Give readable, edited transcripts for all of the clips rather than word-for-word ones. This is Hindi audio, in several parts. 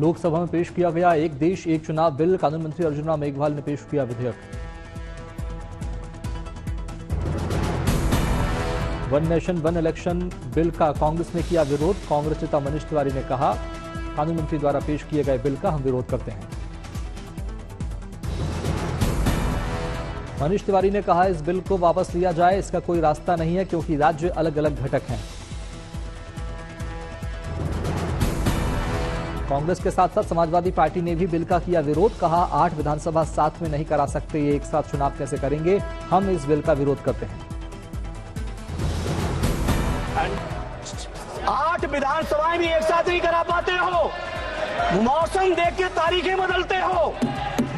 लोकसभा में पेश किया गया एक देश एक चुनाव बिल। कानून मंत्री अर्जुन राम मेघवाल ने पेश किया विधेयक। One nation one election bill का कांग्रेस ने किया विरोध। कांग्रेस नेता मनीष तिवारी ने कहा, कानून मंत्री द्वारा पेश किए गए बिल का हम विरोध करते हैं। मनीष तिवारी ने कहा, इस बिल को वापस लिया जाए, इसका कोई रास्ता नहीं है क्योंकि राज्य अलग अलग घटक हैं। कांग्रेस के साथ साथ समाजवादी पार्टी ने भी बिल का किया विरोध। कहा, 8 विधानसभा साथ में नहीं करा सकते, ये एक साथ चुनाव कैसे करेंगे, हम इस बिल का विरोध करते हैं। 8 विधानसभाएं भी एक साथ नहीं करा पाते हो। मौसम देख के तारीखें बदलते हो।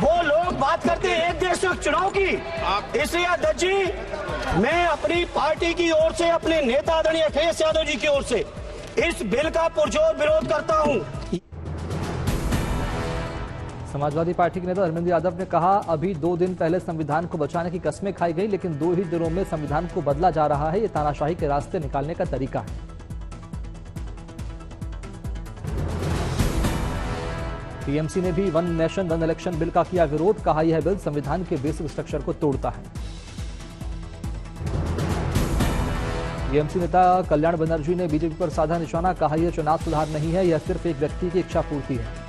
वो लोग बात करते हैं एक देश एक चुनाव की। इसलिए अध्यक्ष जी, मैं अपनी पार्टी की ओर से, अपने नेता आदरणीय अखिलेश यादव जी की ओर से इस बिल का पुरजोर विरोध करता हूं। समाजवादी पार्टी के नेता धर्मेंद्र यादव ने कहा, अभी 2 दिन पहले संविधान को बचाने की कस्में खाई गई, लेकिन 2 ही दिनों में संविधान को बदला जा रहा है। ये तानाशाही के रास्ते निकालने का तरीका है। टीएमसी ने भी one nation one election bill का किया विरोध। कहा, यह बिल संविधान के बेसिक स्ट्रक्चर को तोड़ता है। टीएमसी नेता कल्याण बनर्जी ने बीजेपी पर साधा निशाना। कहा, यह चुनाव सुधार नहीं है, यह सिर्फ एक व्यक्ति की इच्छा पूर्ति है।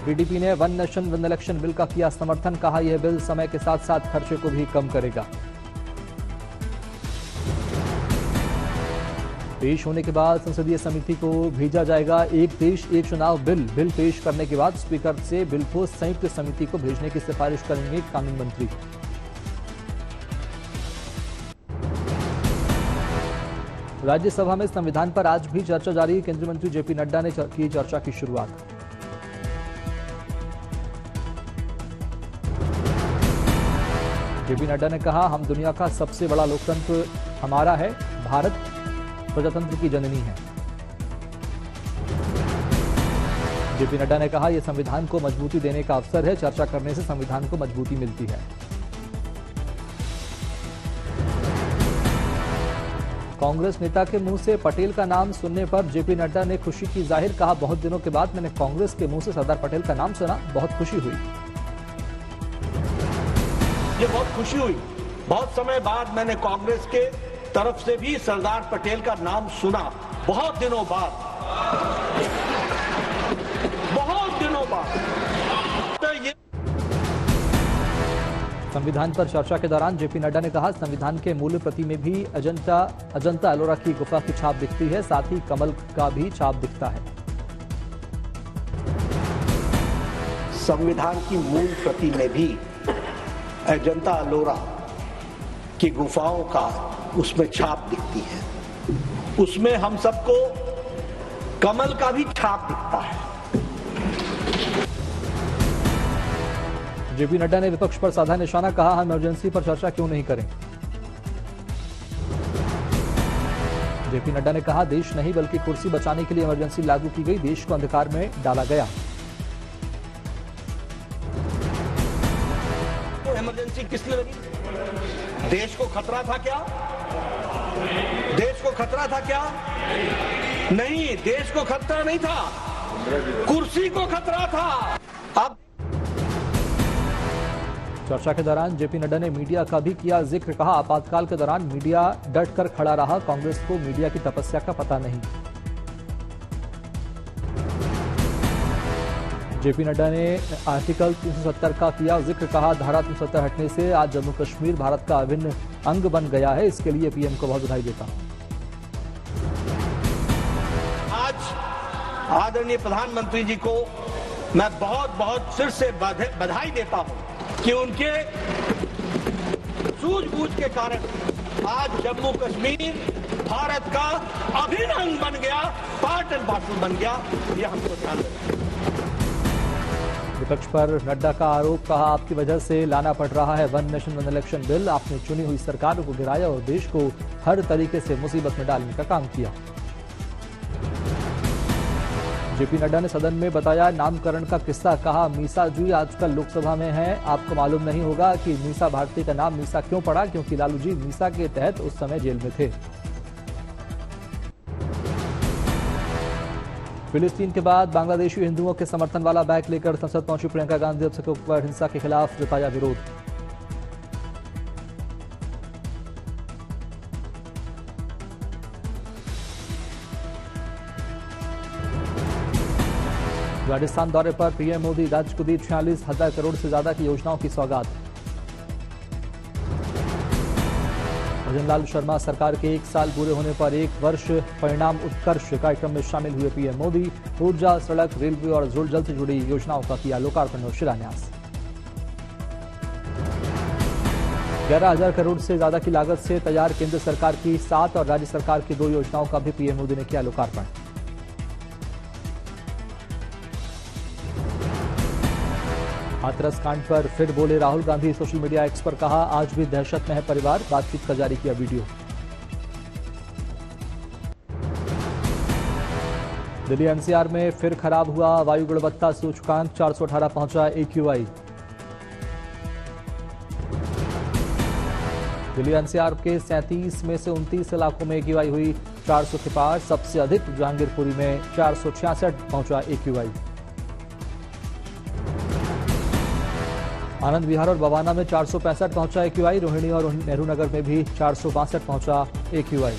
बीडीपी ने one nation one election bill का किया समर्थन। कहा, यह बिल समय के साथ साथ खर्चे को भी कम करेगा। पेश होने के बाद संसदीय समिति को भेजा जाएगा एक देश एक चुनाव बिल पेश करने के बाद स्पीकर से बिल को संयुक्त समिति को भेजने की सिफारिश करेंगे कानून मंत्री। राज्यसभा में संविधान पर आज भी चर्चा जारी। केंद्रीय मंत्री जेपी नड्डा ने की चर्चा की शुरुआत। जेपी नड्डा ने कहा, हम दुनिया का सबसे बड़ा लोकतंत्र हमारा है, भारत प्रजातंत्र की जननी है। जेपी नड्डा ने कहा, यह संविधान को मजबूती देने का अवसर है, चर्चा करने से संविधान को मजबूती मिलती है। कांग्रेस नेता के मुंह से पटेल का नाम सुनने पर जेपी नड्डा ने खुशी की जाहिर। कहा, बहुत दिनों के बाद मैंने कांग्रेस के मुंह से सरदार पटेल का नाम सुना, बहुत खुशी हुई। ये बहुत खुशी हुई। बहुत समय बाद मैंने कांग्रेस के तरफ से भी सरदार पटेल का नाम सुना, बहुत दिनों बाद, बहुत दिनों बाद। तो ये संविधान पर चर्चा के दौरान जेपी नड्डा ने कहा, संविधान के मूल प्रति में भी अजंता एलोरा की गुफा की छाप दिखती है, साथ ही कमल का भी छाप दिखता है। संविधान की मूल प्रति में भी अजंता एलोरा की गुफाओं का उसमें छाप दिखती है। उसमें हम सबको कमल का भी छाप दिखता है। जेपी नड्डा ने विपक्ष पर साधा निशाना। कहा, हम इमरजेंसी पर चर्चा क्यों नहीं करें। जेपी नड्डा ने कहा, देश नहीं बल्कि कुर्सी बचाने के लिए इमरजेंसी लागू की गई, देश को अंधकार में डाला गया। इमरजेंसी किसने लगी? देश को खतरा था क्या? देश को खतरा था क्या? नहीं, देश को खतरा नहीं था, कुर्सी को खतरा था। अब चर्चा के दौरान जेपी नड्डा ने मीडिया का भी किया जिक्र। कहा, आपातकाल के दौरान मीडिया डट कर खड़ा रहा, कांग्रेस को मीडिया की तपस्या का पता नहीं। जेपी नड्डा ने आर्टिकल 370 का किया जिक्र। कहा, धारा 370 हटने से आज जम्मू कश्मीर भारत का अभिन्न अंग बन गया है, इसके लिए पीएम को बहुत बधाई देता हूं। आज आदरणीय प्रधानमंत्री जी को मैं बहुत बहुत सिर से बधाई देता हूं कि उनके सूझबूझ के कारण आज जम्मू कश्मीर भारत का अभिन्न अंग बन गया, पार्ट एंड पार्सल बन गया। यह हमको ध्यान रखना। विपक्ष पर नड्डा का आरोप। कहा, आपकी वजह से लाना पड़ रहा है one nation one election bill, आपने चुनी हुई सरकार को गिराया और देश को हर तरीके से मुसीबत में डालने का काम किया। जेपी नड्डा ने सदन में बताया नामकरण का किस्सा। कहा, मीसा जी आजकल लोकसभा में हैं, आपको मालूम नहीं होगा कि मीसा भारती का नाम मीसा क्यों पड़ा, क्योंकि लालू जी मीसा के तहत उस समय जेल में थे। फिलिस्तीन के बाद बांग्लादेशी हिंदुओं के समर्थन वाला बैग लेकर संसद पहुंची प्रियंका गांधी, अल्पसंख्यकों पर हिंसा के खिलाफ जताया विरोध। राजस्थान दौरे पर पीएम मोदी, राज्य को दी 46,000 करोड़ से ज्यादा की योजनाओं की सौगात। भजनलाल शर्मा सरकार के 1 साल पूरे होने पर 1 वर्ष परिणाम उत्कर्ष कार्यक्रम में शामिल हुए पीएम मोदी। ऊर्जा, सड़क, रेलवे और जल से जुड़ी योजनाओं का किया लोकार्पण और शिलान्यास। 11,000 करोड़ से ज्यादा की लागत से तैयार केंद्र सरकार की 7 और राज्य सरकार की 2 योजनाओं का भी पीएम मोदी ने किया लोकार्पण। हाथरस कांड पर फिर बोले Rahul Gandhi, social media x पर कहा, आज भी दहशत में है परिवार, बातचीत का जारी किया वीडियो। दिल्ली एनसीआर में फिर खराब हुआ वायु गुणवत्ता सूचकांक, 418 पहुंचा AQI। दिल्ली एनसीआर के 37 में से 29 इलाकों में AQI हुई 400 के पार, सबसे अधिक जहांगीरपुरी में 466 पहुंचा AQI। आनंद विहार और बवाना में 465 पहुंचा AQI, रोहिणी और नेहरू नगर में भी 462 पहुंचा AQI।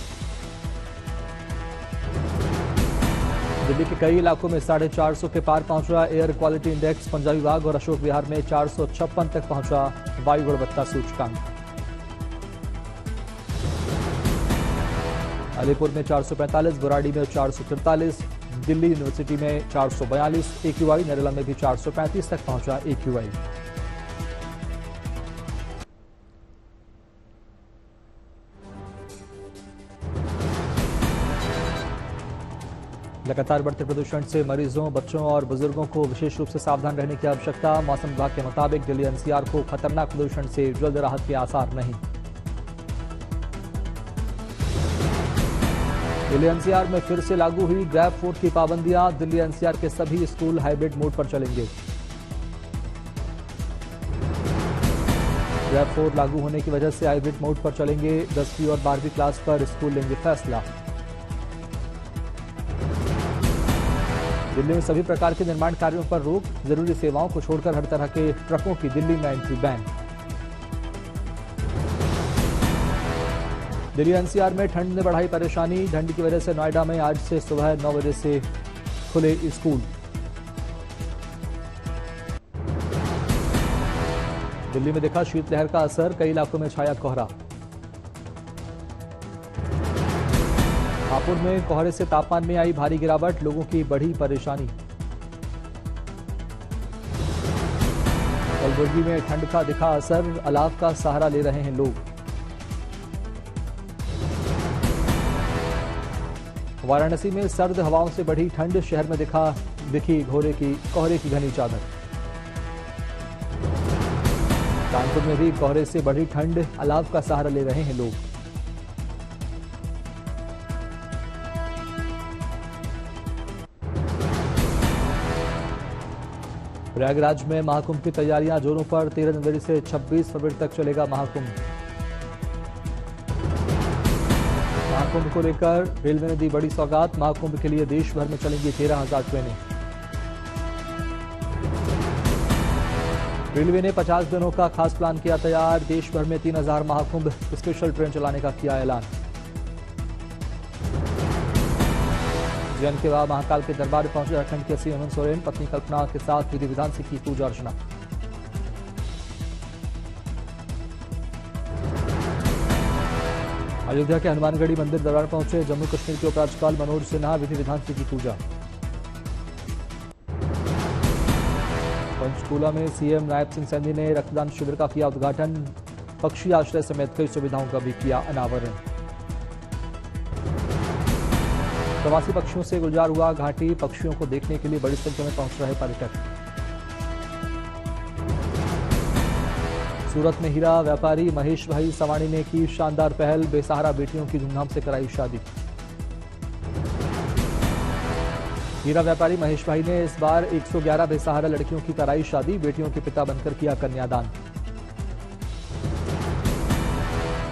दिल्ली के कई इलाकों में 450 के पार पहुंचा एयर क्वालिटी इंडेक्स, पंजाबी बाग और अशोक विहार में 456 तक पहुंचा वायु गुणवत्ता सूचकांक। अलीपुर में 445, बुराड़ी में 443, दिल्ली यूनिवर्सिटी में 442 AQI, नरेला में भी 435 तक पहुंचा AQI। लगातार बढ़ते प्रदूषण से मरीजों, बच्चों और बुजुर्गों को विशेष रूप से सावधान रहने की आवश्यकता। मौसम विभाग के मुताबिक दिल्ली एनसीआर को खतरनाक प्रदूषण से जल्द राहत के आसार नहीं। दिल्ली एनसीआर में फिर से लागू हुई ग्रैब फूड की पाबंदियां, दिल्ली एनसीआर के सभी स्कूल हाइब्रिड मोड पर चलेंगे। ग्रैब फूड लागू होने की वजह से हाइब्रिड मोड पर चलेंगे। 10वीं और 12वीं क्लास पर स्कूल लेंगे फैसला। दिल्ली में सभी प्रकार के निर्माण कार्यों पर रोक, जरूरी सेवाओं को छोड़कर हर तरह के ट्रकों की दिल्ली में एंट्री बैन। दिल्ली एनसीआर में ठंड ने बढ़ाई परेशानी, ठंड की वजह से नोएडा में आज से सुबह 9 बजे से खुले स्कूल। दिल्ली में देखा शीतलहर का असर, कई इलाकों में छाया कोहरा। हापुड़ में कोहरे से तापमान में आई भारी गिरावट, लोगों की बढ़ी परेशानी। कलबुर्गी में ठंड का दिखा असर, अलाव का सहारा ले रहे हैं लोग। वाराणसी में सर्द हवाओं से बढ़ी ठंड, शहर में दिखी कोहरे की घनी चादर। कानपुर में भी कोहरे से बढ़ी ठंड, अलाव का सहारा ले रहे हैं लोग। प्रयागराज में महाकुंभ की तैयारियां जोरों पर, 13 जनवरी से 26 फरवरी तक चलेगा महाकुंभ। महाकुंभ को लेकर रेलवे ने दी बड़ी सौगात, महाकुंभ के लिए देश भर में चलेंगी 13,000 ट्रेनें। रेलवे ने 50 दिनों का खास प्लान किया तैयार, देश भर में 3,000 महाकुंभ स्पेशल ट्रेन चलाने का किया ऐलान। जैन के बाद महाकाल के दरबार में पहुंचे झारखंड के सीएम हेमंत सोरेन, पत्नी कल्पना के साथ विधि विधान से की पूजा अर्चना। अयोध्या के हनुमानगढ़ी मंदिर दरबार पहुंचे जम्मू कश्मीर के उपराज्यपाल मनोज सिन्हा, विधि विधान से की पूजा। पंचकूला में सीएम नायब सिंह सैनी ने रक्तदान शिविर का किया उद्घाटन, पक्षी आश्रय समेत कई सुविधाओं का भी किया अनावरण। प्रवासी पक्षियों से गुलजार हुआ घाटी, पक्षियों को देखने के लिए बड़ी संख्या में पहुंच रहे पर्यटक। सूरत में हीरा व्यापारी महेश भाई सवानी ने की शानदार पहल, बेसहारा बेटियों की धूमधाम से कराई शादी। हीरा व्यापारी महेश भाई ने इस बार 111 बेसहारा लड़कियों की कराई शादी, बेटियों के पिता बनकर किया कन्यादान।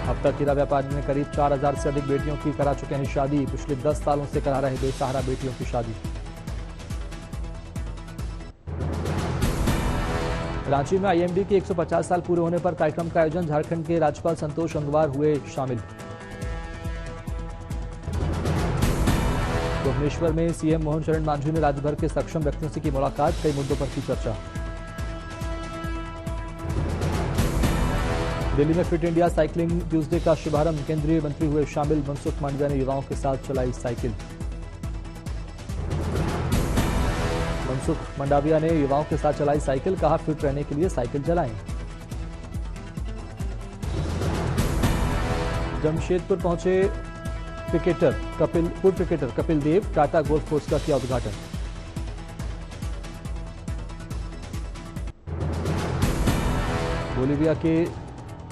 अब तक हीरा व्यापारी ने करीब 4,000 से अधिक बेटियों की करा चुके हैं शादी, पिछले 10 सालों से करा रहे बेसहारा बेटियों की शादी। रांची में आईएमडी के 150 साल पूरे होने पर कार्यक्रम का आयोजन, झारखंड के राज्यपाल संतोष गंगवार हुए शामिल। भुवनेश्वर में सीएम मोहन चरण मांझी ने राज्य भर के सक्षम व्यक्तियों से की मुलाकात, कई मुद्दों पर की चर्चा। दिल्ली में फिट इंडिया साइकिलिंग ट्यूसडे का शुभारंभ, केंद्रीय मंत्री हुए शामिल। मनसुख मांडविया ने युवाओं के साथ चलाई साइकिल। मनसुख मांडविया ने युवाओं के साथ चलाई साइकिल, कहा फिट रहने के लिए साइकिल चलाएं। जमशेदपुर पहुंचे पूर्व cricketer Kapil Dev, Tata golf course का किया उद्घाटन। बोलीविया के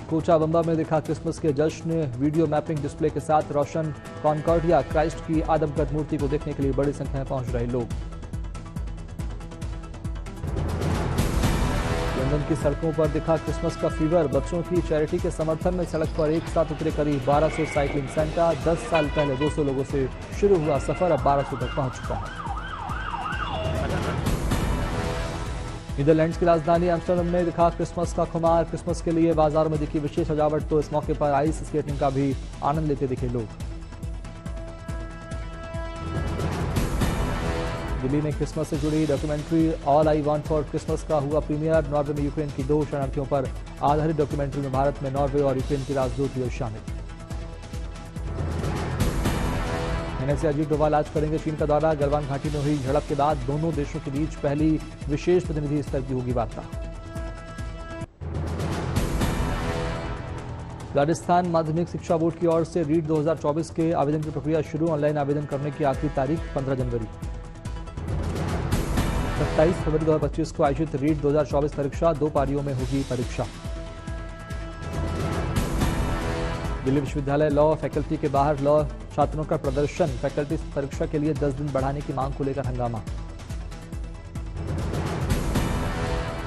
कोचाबंबा में दिखा क्रिसमस के जश्न, वीडियो मैपिंग डिस्प्ले के साथ रोशन कॉनकॉर्डिया क्राइस्ट की आदमकद मूर्ति को देखने के लिए बड़ी संख्या में पहुंच रहे लोग। लंदन की सड़कों पर दिखा क्रिसमस का फीवर, बच्चों की चैरिटी के समर्थन में सड़क पर एक साथ उतरे करीब 1200 साइकिलिंग सेंटा। 10 साल पहले 200 लोगों से शुरू हुआ सफर, अब 1200 तक पहुंच चुका है। नीदरलैंड्स की राजधानी एम्स्टर्डम में दिखा क्रिसमस का खुमार, क्रिसमस के लिए बाजार में दिखी विशेष सजावट, तो इस मौके पर आइस स्केटिंग का भी आनंद लेते दिखे लोग। दिल्ली में क्रिसमस से जुड़ी documentary all I want for Christmas का हुआ प्रीमियर। नॉर्वे में यूक्रेन की 2 शरणार्थियों पर आधारित डॉक्यूमेंट्री में भारत में नॉर्वे और यूक्रेन की राजदूत हुए शामिल। एनएसए अजीत डोभाल आज करेंगे चीन का दौरा, गलवान घाटी में हुई झड़प के बाद दोनों देशों के बीच पहली विशेष प्रतिनिधि स्तर की होगी वार्ता। राजस्थान माध्यमिक शिक्षा बोर्ड की ओर से रीट 2024 के आवेदन की प्रक्रिया शुरू, ऑनलाइन आवेदन करने की आखिरी तारीख 15 जनवरी। 27 फरवरी 2025 को आयोजित रीट 2024 परीक्षा, 2 पारियों में होगी परीक्षा। दिल्ली विश्वविद्यालय लॉ फैकल्टी के बाहर लॉ छात्रों का प्रदर्शन, फैकल्टी परीक्षा के लिए 10 दिन बढ़ाने की मांग को लेकर हंगामा।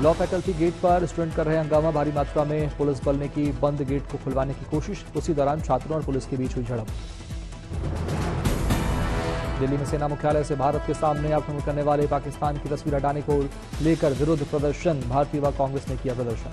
लॉ फैकल्टी गेट पर स्टूडेंट कर रहे हंगामा, भारी मात्रा में पुलिस बल ने की बंद गेट को खुलवाने की कोशिश, उसी दौरान छात्रों और पुलिस के बीच हुई झड़प। दिल्ली में सेना मुख्यालय से भारत के सामने आक्रमण करने वाले पाकिस्तान की तस्वीर हटाने को लेकर विरोध प्रदर्शन, भारतीय युवा कांग्रेस ने किया प्रदर्शन।